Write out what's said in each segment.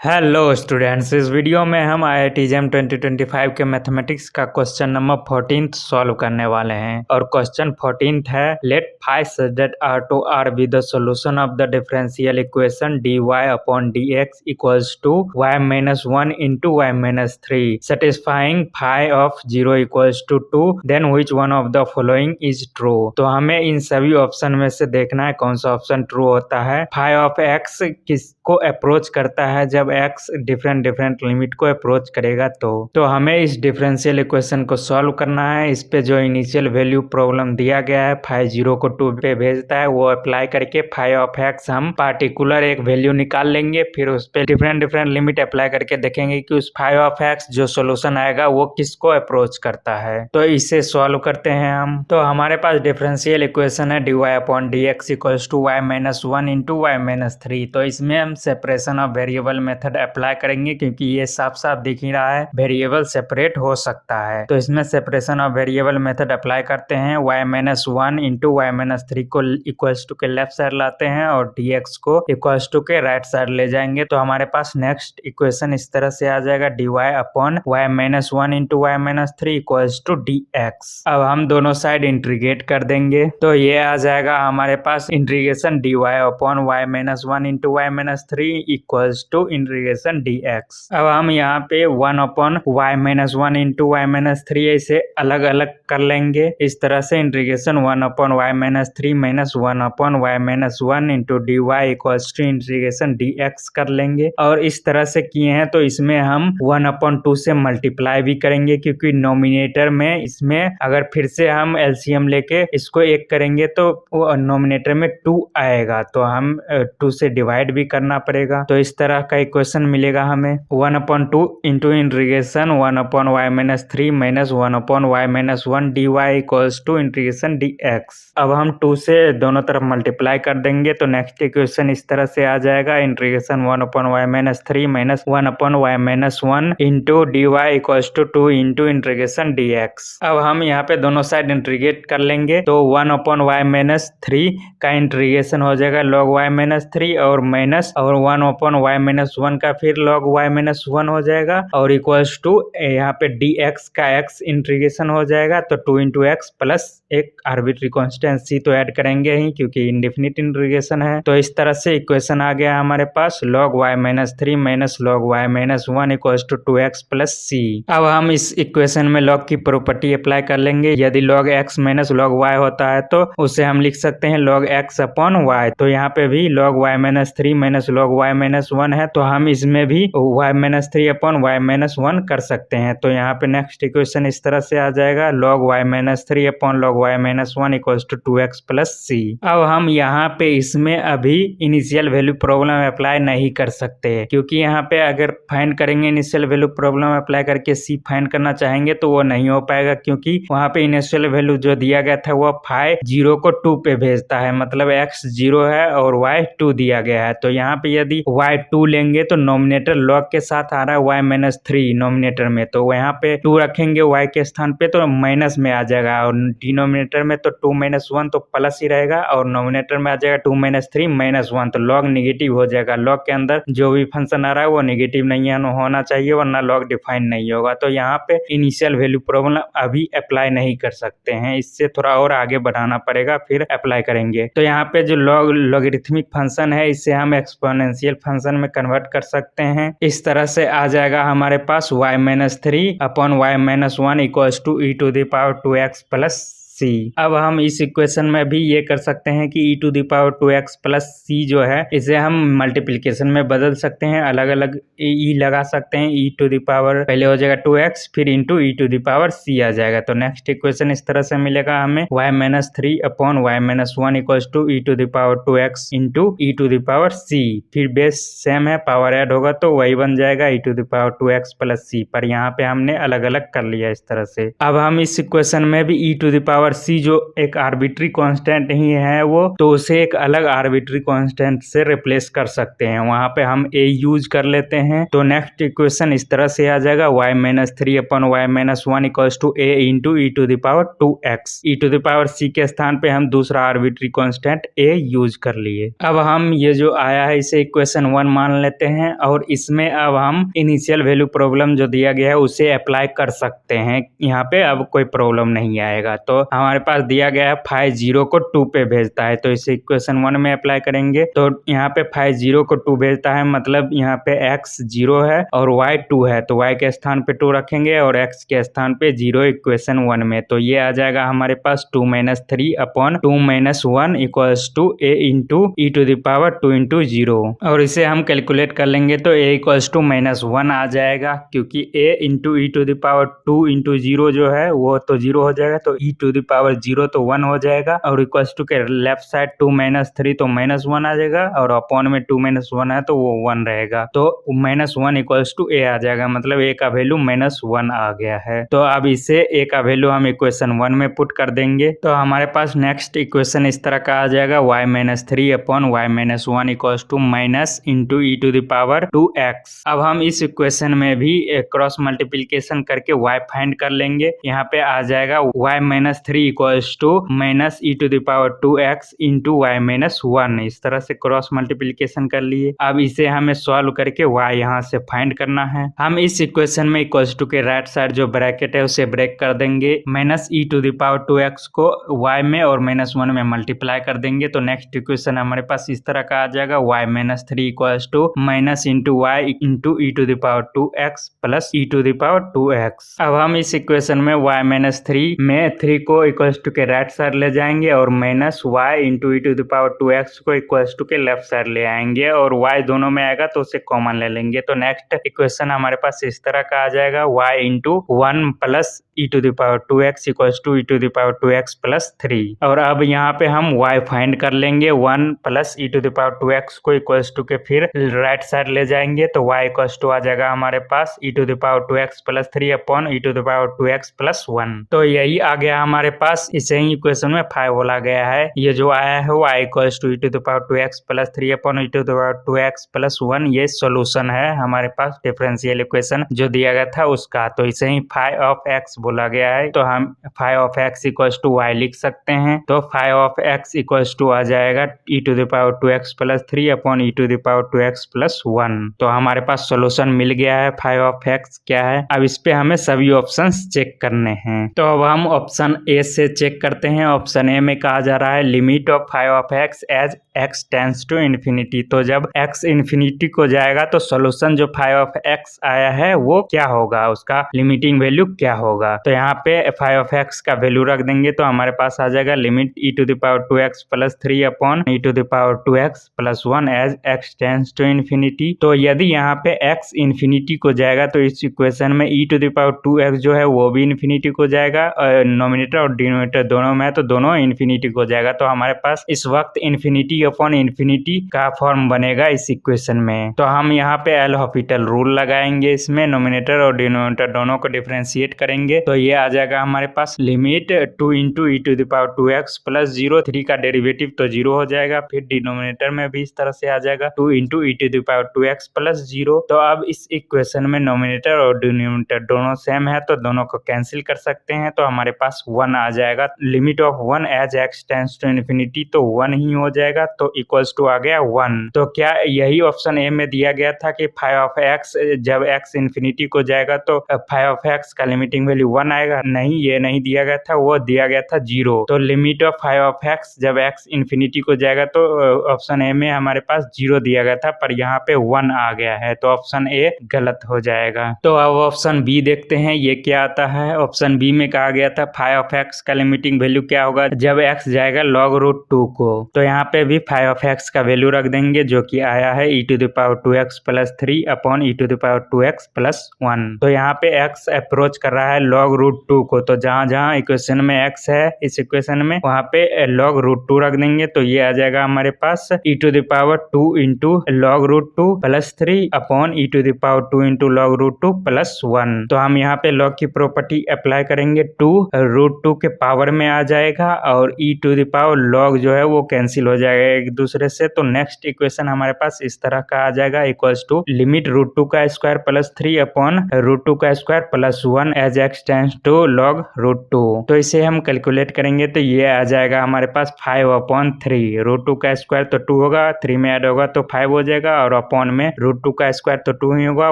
Hello students, इस video में हम IIT JAM 2025 के मैथमेटिक्स का क्वेश्चन नंबर 14 सॉल्व करने वाले हैं। और क्वेश्चन 14 है, let five such that R2R be the solution of the differential equation dy upon dx equals to y minus 1 into y minus 3 satisfying five of 0 equals to 2, then which one of the following is true. तो हमें इन सभी option में से देखना है कौन सा option true होता है। फाइव ऑफ x किसको अप्रोच करता है जब x डिफरेंट लिमिट को अप्रोच करेगा। तो हमें इस डिफरेंशियल इक्वेशन को सॉल्व करना है। इस पे जो इनिशियल वैल्यू प्रॉब्लम दिया गया है 5 0 को 2 पे भेजता है, वो अप्लाई करके फाइव ऑफ x हम पार्टिकुलर एक वैल्यू निकाल लेंगे। फिर उस पे डिफरेंट लिमिट अप्लाई करके देखेंगे कि उस फाइव ऑफ x जो सोल्यूशन आएगा वो किसको अप्रोच करता है। तो इसे सॉल्व करते हैं हम। तो हमारे पास डिफरेंशियल इक्वेशन है dy upon dx equals to y minus 1 into y minus 3। तो इसमें हम separation of variable method apply करेंगे क्योंकि ये साफ साफ दिख ही रहा है वेरिएबल सेपरेट हो सकता है। तो इसमें separation of variable method apply करते हैं। y minus 1 into y minus 3 को इक्वल्स टू के लेफ्ट साइड लाते हैं और dx को इक्वल्स टू के राइट साइड ले जाएंगे। तो हमारे पास नेक्स्ट इक्वेशन इस तरह से आ जाएगा, dy upon y minus 1 into y minus 3 equals to dx। अब हम दोनों साइड इंटीग्रेट कर देंगे तो ये आ जाएगा हमारे पास integration dy upon y minus 1 into y minus 3 equals to integration dx। अब हम यहाँ पे 1 upon y minus 1 into y minus 3 इसे अलग अलग कर लेंगे। इस तरह से integration 1 upon y minus 3 minus 1 upon y minus 1 into dy equals to integration dx कर लेंगे। और इस तरह से किए हैं तो इसमें हम 1 अपॉन 2 से मल्टीप्लाई भी करेंगे क्योंकि नोमिनेटर में इसमें अगर फिर से हम एलसीएम लेके इसको एक करेंगे तो नोमिनेटर में 2 आएगा, तो हम 2 से डिवाइड भी करना पड़ेगा। तो इस तरह का इक्वेशन मिलेगा हमें 1 upon 2 into integration 1 upon y minus 3 minus 1 upon y minus 1 dy equals to integration dx। अब हम 2 से दोनों तरफ मल्टीप्लाई कर देंगे तो नेक्स्ट इक्वेशन इस तरह से आ जाएगा, integration 1 upon y minus 3 minus 1 upon y minus 1 into dy equals to 2 into integration dx। अब हम यहाँ पे दोनों साइड इंटीग्रेट कर लेंगे तो 1 अपॉन y माइनस 3 का इंटीग्रेशन हो जाएगा log y माइनस 3 और माइनस और 1 अपॉन y माइनस 1 का फिर log y माइनस 1 हो जाएगा और इक्वल्स टू यहाँ पे dx का x इंटीग्रेशन हो जाएगा तो 2 इंटू एक्स प्लस एक आर्बिट्री कांस्टेंट c तो ऐड करेंगे ही क्योंकि इंडेफिनिट इंटीग्रेशन है। तो इस तरह से इक्वेशन आ गया हमारे पास log y minus 3 minus log y minus 1 equals to 2x plus c। अब हम इस इक्वेशन में log की प्रॉपर्टी अप्लाई कर लेंगे। यदि log x minus log y होता है तो उसे हम लिख सकते हैं log x अपॉन y। तो यहाँ पे भी log y minus 3 minus log y minus 1 है तो हम इसमें भी y minus 3 upon y minus 1 कर सकते हैं। तो यहाँ पे नेक्स्ट इक्वेशन इस तरह से आ जाएगा, log y minus 3 upon log y minus 1 equals to 2x plus c। अब हम यहाँ पे इसमें अभी इनिशियल वैल्यू प्रॉब्लम अप्लाई नहीं कर सकते क्योंकि यहाँ पे अगर फाइंड करेंगे इनिशियल वैल्यू प्रॉब्लम अप्लाई करके c फाइंड करना चाहेंगे तो वो नहीं हो पाएगा क्योंकि वहाँ पे इनिशियल वैल्यू जो दिया गया था वो 5 0 को 2 पे भेजता है, मतलब x 0 है और y 2 दिया गया है। तो यहाँ पे यदि y 2 लेंगे तो नोमिनेटर log के साथ आ रहा है y माइनस 3 नोमिनेटर में, तो यहाँ पे 2 रखेंगे y के स्थान पे तो माइनस में आ जाएगा और डिनोमिनेटर में तो 2 माइनस 1 तो प्लस ही रहेगा और नोमिनेटर में आ जाएगा 2 माइनस 3 माइनस 1 तो log नेगेटिव हो जाएगा। log के अंदर जो भी फंक्शन आ रहा है वो नेगेटिव नहीं होना चाहिए वरना log डिफाइन नहीं होगा। तो यहाँ पे इनिशियल वैल्यू प्रॉब्लम अभी अप्लाई नहीं कर सकते हैं, इससे थोड़ा और आगे बढ़ाना पड़ेगा फिर अप्लाई करेंगे। तो यहाँ पे जो लॉगरिथमिक फंक्शन है इसे हम एक्सपोनेंशियल फंक्शन में कन्वर्ट कर सकते हैं। इस तरह से आ जाएगा हमारे पास y minus 3 upon y minus 1 equals to e to the power 2x plus c। अब हम इस इक्वेशन में भी ये कर सकते हैं कि e to the power 2x plus c जो है इसे हम मल्टीप्लिकेशन में बदल सकते हैं, अलग अलग e लगा सकते हैं। e टू द पावर पहले हो जाएगा 2x फिर into e to the power c आ जाएगा। तो नेक्स्ट इक्वेशन इस तरह से मिलेगा हमें y minus 3 upon y minus 1 equals to e to the power 2x into e to the power c। फिर बेस सेम है, पावर ऐड होगा तो वही बन जाएगा e to the power 2x plus c, पर यहाँ पे हमने अलग अलग कर लिया इस तरह से। अब हम इस इक्वेशन में भी e टू द पावर और सी जो एक आर्बिट्री कांस्टेंट ही है वो, तो उसे एक अलग आर्बिट्री कांस्टेंट से रिप्लेस कर सकते हैं, वहां पे हम a यूज कर लेते हैं। तो नेक्स्ट इक्वेशन इस तरह से आ जाएगा y minus 3/y-1 equals to a into E to the power 2x। E to the power c के स्थान पे हम दूसरा आर्बिट्री कांस्टेंट a यूज कर लिए। अब हम ये जो आया है इसे इक्वेशन 1 मान लेते हैं और इसमें अब हम इनिशियल वैल्यू प्रॉब्लम जो दिया गया है उसे अप्लाई कर सकते हैं। यहाँ पे अब कोई प्रॉब्लम नहीं आएगा। तो हमारे पास दिया गया है 5 0 को 2 पे भेजता है, तो इसे इक्वेशन 1 में अप्लाई करेंगे। तो यहाँ पे 5 0 को 2 भेजता है, मतलब यहाँ पे x 0 है और y 2 है, तो y के स्थान पे 2 रखेंगे और x के स्थान पे 0 इक्वेशन 1 में। तो ये आ जाएगा हमारे पास 2 - 3/2 - 1 equals to a into E to the power 2 into 0। और इसे हम कैलकुलेट कर लेंगे तो a इक्वल्स टू -1 आ जाएगा, क्योंकि a into E to the power 2 into 0 जो है वो तो 0 हो जाएगा, तो ई टू द पावर 0 तो 1 हो जाएगा। और इक्वल्स टू के लेफ्ट साइड 2 - 3 तो -1 आ जाएगा और अपॉन में 2 - 1 है तो वो 1 रहेगा। तो -1 इक्वल्स टू a आ जाएगा, मतलब a का वैल्यू -1 आ गया है। तो अब इसे a का वैल्यू हम इक्वेशन 1 में पुट कर देंगे। तो हमारे पास नेक्स्ट इक्वेशन इस तरह का आ जाएगा y - 3/y-1 equals to minus into E to the power 2x। अब हम इस इक्वेशन में भी क्रॉस मल्टीप्लिकेशन करके y फाइंड कर लेंगे। यहाँ पे आ जाएगा y - 3 equals to minus E to the power 2x into y - 1। इस तरह से क्रॉस मल्टीप्लिकेशन कर लिए। अब इसे हमें सॉल्व करके y यहाँ से फाइंड करना है। हम इस इक्वेशन में इक्वल्स टू के राइट साइड जो ब्रैकेट है उसे ब्रेक कर देंगे, minus E to the power 2x को y में और -1 में मल्टीप्लाई कर देंगे। तो नेक्स्ट इक्वेशन हमारे पास इस तरह का आ जाएगा y - 3 equals to minus into y into E to the power 2x plus e to the power 2x। अब हम इस इक्वेशन में y - 3 में 3 को इक्वल्स टू के राइट साइड ले जाएंगे और minus y into E to the power 2x को इक्वल्स टू के लेफ्ट साइड ले आएंगे और y दोनों में आएगा तो उसे कॉमन ले लेंगे। तो नेक्स्ट इक्वेशन हमारे पास इस तरह का आ जाएगा y into 1 plus e to the power 2x equals to e to the power 2x plus 3। और अब यहाँ पे हम y फाइंड कर लेंगे, 1 plus e to the power 2x को इक्वल्स टू के फिर राइट साइड ले जाएंगे तो y इक्वल्स टू आ जाएगा हमारे पास e to the power 2x plus 3 upon e to the power 2x plus 1। तो यही आ गया हमारे पास। इसे ही इक्वेशन में 5 बोला गया है। ये जो आया है y equals to e to the power 2x plus 3 upon e to the power 2x plus 1, ये सोल्यूशन है हमारे पास डिफरेंशियल इक्वेशन जो दिया गया था उसका। तो इसे ही फाई ऑफ x बोला गया है, तो हम phi of x equals to y लिख सकते हैं। तो phi of x equals to आ जाएगा e to the power 2x plus 3 upon e to the power 2x plus 1। तो हमारे पास सोल्यूशन मिल गया है। फाई ऑफ x क्या है, अब इस पे हमें सभी ऑप्शंस चेक करने हैं। तो अब हम ऑप्शन ए से चेक करते हैं। ऑप्शन ए में कहा जा रहा है limit of phi of x as x tends to infinity. तो जब x इन्फिनिटी को जाएगा तो सोल्यूशन जो फाई ऑफ x आया है वो क्या होगा, उसका लिमिटिंग वैल्यू क्या होगा। तो यहाँ पे फाई ऑफ x का वैल्यू रख देंगे तो हमारे पास आ जाएगा limit e to the power 2x plus 3 upon e to the power 2x plus 1 as x tends to infinity. तो यदि यहाँ पे x इन्फिनिटी को जाएगा तो इस इक्वेशन में ई टू द पावर 2x जो है वो भी इन्फिनिटी को जाएगा, नोमिनेटर और डिनोमिनेटर दोनों में है तो दोनों इन्फिनिटी को जाएगा। तो हमारे पास इस वक्त इन्फिनिटी अपॉन इन्फिनिटी का फॉर्म बनेगा इस इक्वेशन में। तो हम यहाँ पे एल हॉपिटल रूल लगाएंगे, इसमें नोमिनेटर और डिनोमिनेटर दोनों को डिफरेंशिएट करेंगे। तो ये आ जाएगा हमारे पास limit 2 into E to the power 2x plus 0, 3 का डेरिवेटिव तो 0 हो जाएगा। फिर डिनोमिनेटर में भी इस तरह से आ जाएगा 2 into E to the power 2x plus 0। तो अब इस इक्वेशन में नोमिनेटर और डिनोमिनेटर दोनों सेम है तो दोनों को कैंसिल कर सकते हैं। तो हमारे पास 1 आ जाएगा। Limit of 1 as x tends to infinity तो 1 ही हो जाएगा, तो इक्वल्स टू आ गया 1। तो क्या यही ऑप्शन ए में दिया गया था कि फाई ऑफ x जब x इन्फिनिटी को जाएगा तो फाई ऑफ x का लिमिटिंग वैल्यू 1 आएगा? नहीं, ये नहीं दिया गया था, वो दिया गया था 0। तो limit of phi of x जब x इन्फिनिटी को जाएगा तो ऑप्शन ए में हमारे पास 0 दिया गया था, पर यहाँ पे 1 आ गया है, तो ऑप्शन ए गलत हो जाएगा। तो अब ऑप्शन बी देखते हैं ये क्या आता है। ऑप्शन बी में कहा गया था फाई ऑफ x का लिमिटिंग वैल्यू क्या होगा जब x जाएगा log रूट 2 को। तो यहाँ पे भी फाई ऑफ x का वैल्यू रख देंगे जो कि आया है e to the power 2x plus 3 upon e to the power 2x plus 1। तो यहाँ पे x अप्रोच कर रहा है log रूट 2 को, तो जहाँ जहाँ इक्वेशन में x है इस इक्वेशन में वहाँ पे log रूट 2 रख देंगे। तो ये आ जाएगा हमारे पास e to the power 2 into log root 2 plus 3 upon e to the power 2 into log root 2 plus 1। तो हम यहाँ पे log की प्रॉपर्टी अप्लाई करेंगे। 2 रूट 2 के पावर में आ जाएगा और e to the power log जो है वो कैंसिल हो जाएगा एक दूसरे से। तो नेक्स्ट इक्वेशन हमारे पास इस तरह का आ जाएगा, इक्वल्स टू लिमिट √2 का स्क्वायर प्लस 3 अपॉन √2 का square plus 1 as x tends to log √2। तो इसे हम कैलकुलेट करेंगे तो ये आ जाएगा हमारे पास 5/3। √2 का स्क्वायर तो 2 होगा, 3 में ऐड होगा तो 5 हो जाएगा, और अपॉन में √2 का स्क्वायर तो 2 ही होगा,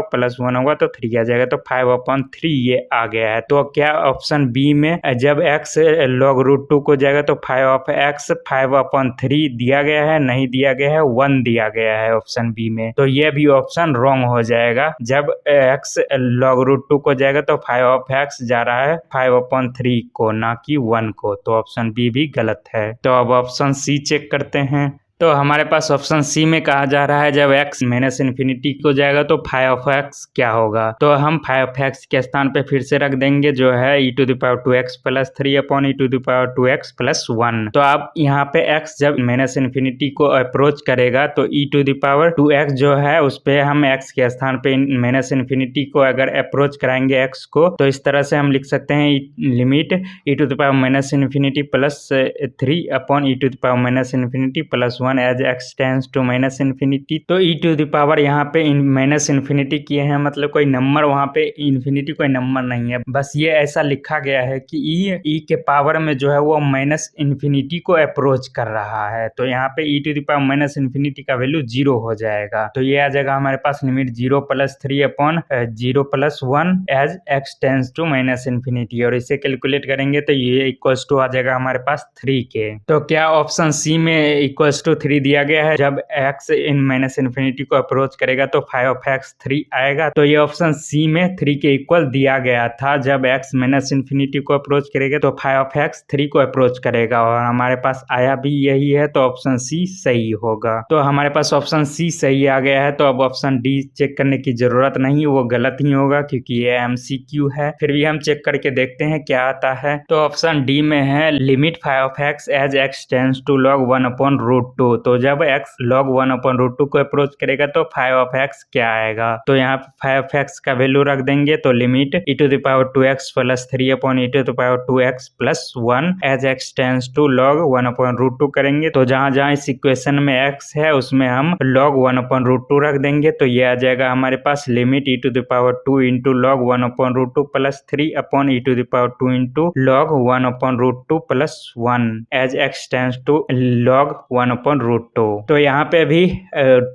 प्लस 1 होगा तो 3 आ जाएगा। तो 5/3 ये आ गया है। तो क्या ऑप्शन बी में जब x log √2 को जाएगा तो 5/x 5/3 दिया गया है, नहीं दिया गया है, 1 दिया गया है ऑप्शन बी में। तो ये भी ऑप्शन रॉन्ग हो जाएगा। जब x log √2 को जाएगा तो 5/x जा रहा है 5/3 को, ना कि 1 को। तो ऑप्शन बी भी गलत है। तो अब ऑप्शन सी चेक करते हैं। तो हमारे पास ऑप्शन सी में कहा जा रहा है जब x माइनस इन्फिनिटी को जाएगा तो 5/x क्या होगा। तो हम 5/x के स्थान पे फिर से रख देंगे जो है e⁻²x plus 3 upon e⁻²x plus 1। तो अब यहाँ पे x जब माइनस इन्फिनिटी को अप्रोच करेगा तो e⁻² जो है उस पे हम x के स्थान पे माइनस इन्फिनिटी को अगर अप्रोच कराएंगे x को, तो इस तरह से हम लिख सकते हैं limit e⁻∞ plus 3 upon e⁻∞ plus 1 as x tends to minus infinity. तो e⁻ यहाँ पे माइनस इन्फिनिटी किए हैं, मतलब कोई नंबर वहाँ पे इन्फिनिटी कोई नंबर नहीं है, बस ये ऐसा लिखा गया है कि e के पावर में जो है वो माइनस इन्फिनिटी को अप्रोच कर रहा है। तो यहाँ पे e⁻∞ का वैल्यू 0 हो जाएगा। तो ये आ जाएगा हमारे पास limit 0 plus 3 upon 0 plus 1 as x tends to minus infinity, और इसे कैलकुलेट करेंगे तो ये इक्वल्स टू आ जाएगा हमारे पास 3 के। तो क्या ऑप्शन सी में इक्वल्स टू 3 दिया गया है, जब x इन माइनस इन्फिनिटी को अप्रोच करेगा तो 5/x 3 आएगा। तो ये ऑप्शन सी में 3 के इक्वल दिया गया था। जब x माइनस इन्फिनिटी को अप्रोच करेगा तो 5/x 3 को अप्रोच करेगा, और हमारे पास आया भी यही है। तो ऑप्शन सी सही होगा। तो हमारे पास ऑप्शन सी सही आ गया है। तो अब ऑप्शन डी चेक करने की जरूरत नहीं, वो गलत ही होगा क्योंकि ये MCQ है। फिर भी हम चेक करके देखते हैं क्या आता है। तो ऑप्शन डी में है limit 5/x as x tends to log 1/√2। तो जब x log 1/√2 को अप्रोच करेगा तो 5/x क्या आएगा। तो यहाँ पे 5/x का वैल्यू रख देंगे तो limit e⁻² plus 3 upon e⁻² plus 1 as x tends to log 1/√2 करेंगे। तो जहाँ जहाँ इस इक्वेशन में x है उसमें हम log 1/√2 रख देंगे। तो ये आ जाएगा हमारे पास limit e⁻² into log 1/√2 plus 3 upon e⁻² into log 1/√2 plus 1 as x tends to log 1/√2। तो यहाँ पे भी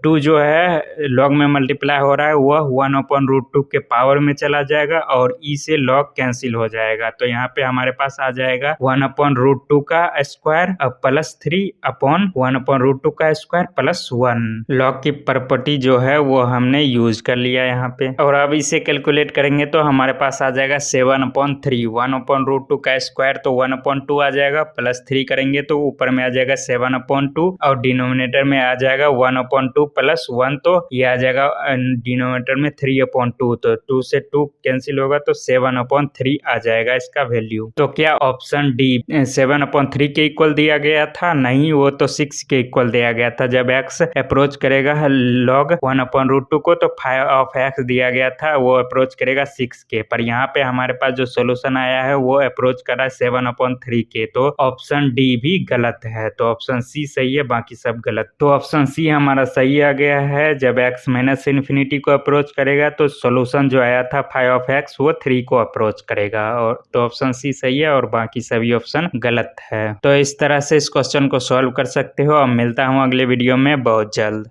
2 जो है log में मल्टीप्लाई हो रहा है, वह 1/√2 के पावर में चला जाएगा और e से log कैंसिल हो जाएगा। तो यहाँ पे हमारे पास आ जाएगा 1/√2 का स्क्वायर प्लस 3 अपॉन 1/√2 का स्क्वायर प्लस 1। log की प्रॉपर्टी जो है वो हमने यूज कर लिया यहाँ पे। और अब इसे कैलकुलेट करेंगे तो हमारे पास आ जाएगा 7/3। 1/√2 का स्क्वायर तो 1/2 आ जाएगा, प्लस 3 करेंगे तो ऊपर में आ जाएगा 7/2, और डिनोमिनेटर में आ जाएगा 1/2 प्लस 1। तो ये आ जाएगा डिनोमिनेटर में 3/2। तो 2 से 2 कैंसिल होगा तो 7/3 आ जाएगा इसका वैल्यू। तो क्या ऑप्शन डी 7/3 के इक्वल दिया गया था? नहीं, वो तो 6 के इक्वल दिया गया था। जब x अप्रोच करेगा log 1/√2 को तो 5/x दिया गया था, वो अप्रोच करेगा 6 के। पर यहाँ पे हमारे पास जो सोल्यूशन आया है वो अप्रोच कर रहा है 7/3 के। तो ऑप्शन डी भी गलत है। तो ऑप्शन सी सही है, बाकी सब गलत। तो ऑप्शन सी हमारा सही आ गया है। जब x माइनस इन्फिनिटी को अप्रोच करेगा तो सोल्यूशन जो आया था 5/x वो 3 को अप्रोच करेगा। और तो ऑप्शन सी सही है और बाकी सभी ऑप्शन गलत है। तो इस तरह से इस क्वेश्चन को सॉल्व कर सकते हो। अब मिलता हूँ अगले वीडियो में बहुत जल्द।